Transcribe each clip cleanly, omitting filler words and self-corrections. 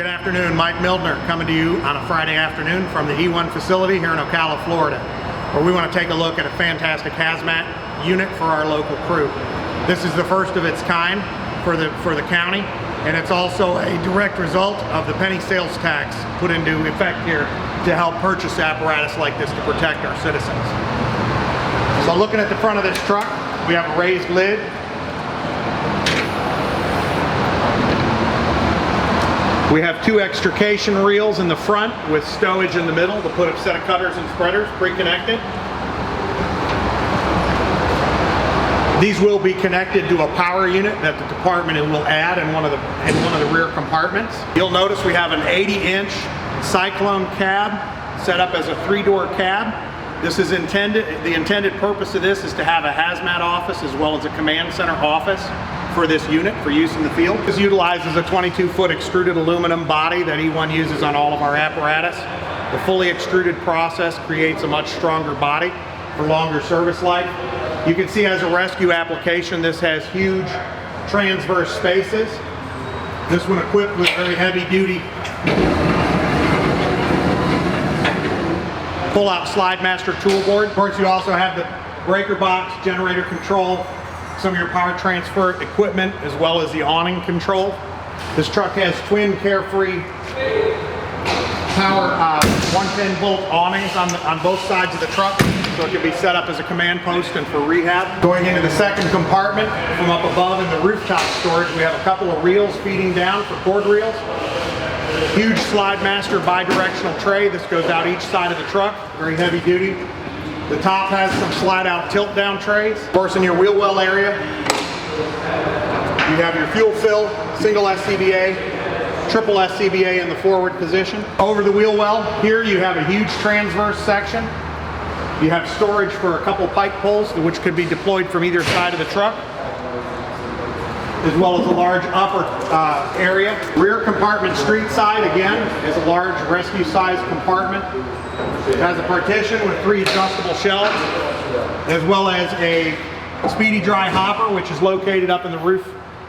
Good afternoon, Mike Mildner coming to you on a Friday afternoon from the E1 facility here in Ocala, Florida, where we want to take a look at a fantastic HazMat unit for our local crew. This is the first of its kind for the county, and it's also a direct result of the penny sales tax put into effect here to help purchase apparatus like this to protect our citizens. So looking at the front of this truck, we have a raised lid. We have two extrication reels in the front with stowage in the middle to put a set of cutters and spreaders pre-connected. These will be connected to a power unit that the department will add in one of the rear compartments. You'll notice we have an 80-inch Cyclone cab set up as a 3-door cab. This is the intended purpose of this is to have a HazMat office as well as a command center office for this unit for use in the field. This utilizes a 22-foot extruded aluminum body that E1 uses on all of our apparatus. The fully extruded process creates a much stronger body for longer service life. You can see as a rescue application, this has huge transverse spaces. This one equipped with very heavy duty pull-out Slidemaster tool board. Of course, you also have the breaker box, generator control, some of your power transfer equipment, as well as the awning control. This truck has twin Carefree power 110-volt awnings on both sides of the truck, so it can be set up as a command post and for rehab. Going into the second compartment, from up above in the rooftop storage, we have a couple of reels feeding down for cord reels. Huge Slidemaster bi-directional tray. This goes out each side of the truck, very heavy duty. The top has some slide-out tilt-down trays. Of course, in your wheel well area, you have your fuel fill, single SCBA, triple SCBA in the forward position. Over the wheel well, here you have a huge transverse section. You have storage for a couple pipe pulls, which could be deployed from either side of the truck, as well as a large upper area. Rear compartment street side, again, is a large rescue size compartment. It has a partition with 3 adjustable shelves, as well as a speedy dry hopper, which is located up in the roof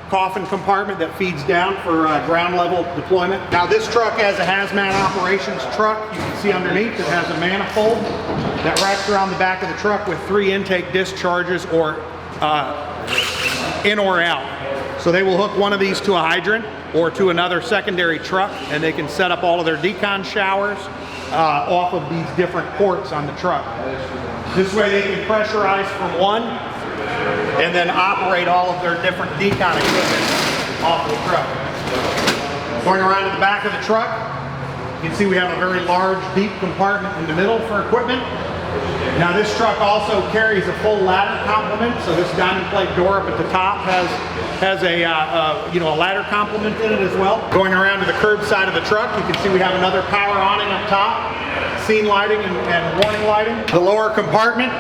coffin compartment that feeds down for ground level deployment. Now this truck has a HazMat operations truck. You can see underneath it has a manifold that wraps around the back of the truck with 3 intake discharges or in or out. So they will hook one of these to a hydrant or to another secondary truck, and they can set up all of their decon showers off of these different ports on the truck. This way they can pressurize from one and then operate all of their different decon equipment off the truck. Going around to the back of the truck, you can see we have a very large, deep compartment in the middle for equipment. Now this truck also carries a full ladder complement, so this diamond plate door up at the top has a a ladder complement in it as well. Going around to the curb side of the truck, you can see we have another power awning up top, scene lighting and warning lighting. The lower compartment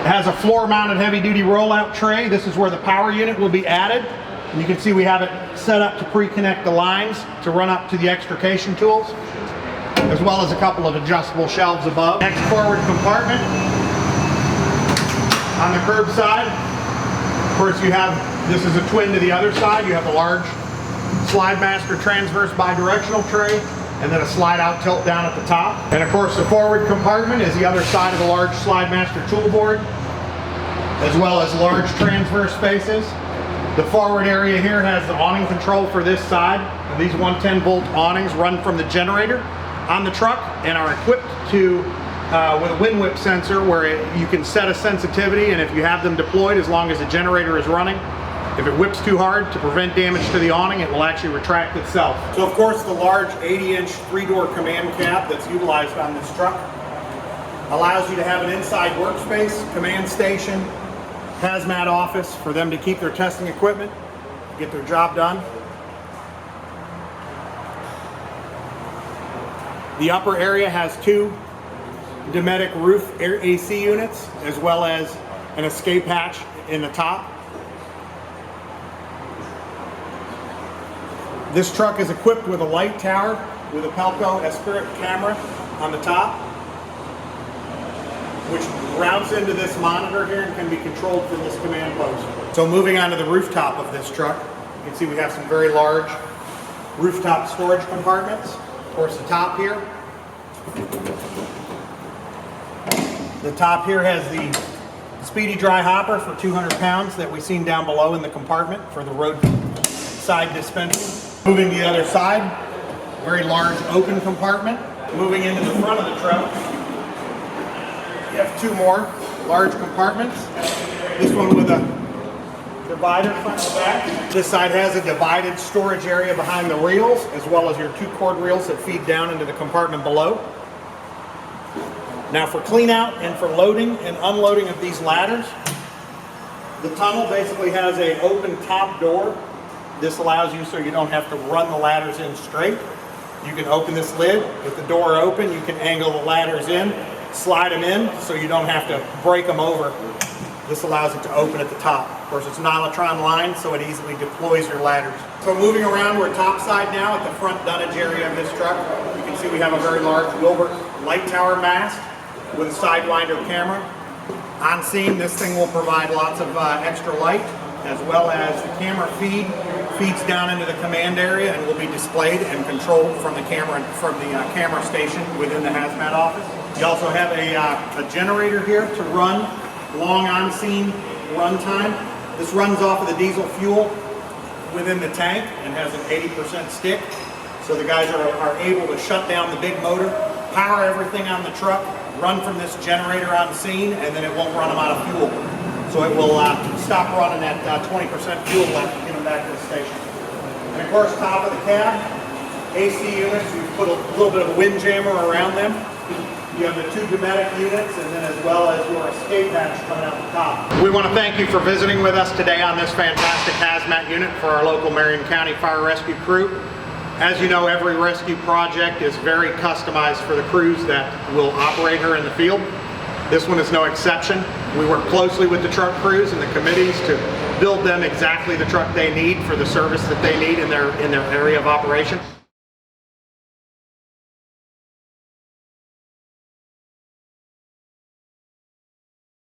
has a floor-mounted heavy-duty rollout tray. This is where the power unit will be added. And you can see we have it set up to pre-connect the lines to run up to the extrication tools, as well as a couple of adjustable shelves above. Next forward compartment on the curb side. Of course, this is a twin to the other side. You have a large Slidemaster transverse bi-directional tray, and then a slide-out tilt down at the top. And of course, the forward compartment is the other side of the large Slidemaster tool board, as well as large transverse spaces. The forward area here has the awning control for this side. And these 110-volt awnings run from the generator on the truck and are equipped with a wind whip sensor where you can set a sensitivity, and if you have them deployed, as long as the generator is running, if it whips too hard to prevent damage to the awning, it will actually retract itself. So of course the large 80-inch 3-door command cab that's utilized on this truck allows you to have an inside workspace, command station, HazMat office for them to keep their testing equipment, get their job done. The upper area has 2 Dometic roof AC units, as well as an escape hatch in the top. This truck is equipped with a light tower with a Pelco Esprit camera on the top, which routes into this monitor here and can be controlled from this command post. So moving on to the rooftop of this truck, you can see we have some very large rooftop storage compartments. Of course, the top here. The top here has the speedy dry hopper for 200 pounds that we've seen down below in the compartment for the roadside dispensing. Moving to the other side, very large open compartment. Moving into the front of the truck, you have two more large compartments. This one with a divider front to back. This side has a divided storage area behind the reels, as well as your two cord reels that feed down into the compartment below. Now for clean out and for loading and unloading of these ladders, the tunnel basically has an open top door. This allows you so you don't have to run the ladders in straight. You can open this lid. With the door open, you can angle the ladders in, slide them in so you don't have to break them over. This allows it to open at the top. Of course, it's nylon line, so it easily deploys your ladders. So moving around, we're topside now at the front dunnage area of this truck. You can see we have a very large Wilbur light tower mast with a sidewinder camera. On scene, this thing will provide lots of extra light, as well as the camera feeds down into the command area and will be displayed and controlled from the camera station within the HazMat office. You also have a generator here to run long on-scene run time. This runs off of the diesel fuel within the tank and has an 80% stick. So the guys are able to shut down the big motor, power everything on the truck, run from this generator on scene, and then it won't run them out of fuel. So it will stop running at 20% fuel left to get them back to the station. And of course, top of the cab, AC units, we've put a little bit of a wind jammer around them. You have the two Dometic units, and then as well as your escape hatch coming out the top. We want to thank you for visiting with us today on this fantastic HazMat unit for our local Marion County Fire Rescue crew. As you know, every rescue project is very customized for the crews that will operate her in the field. This one is no exception. We work closely with the truck crews and the committees to build them exactly the truck they need for the service that they need in their area of operation.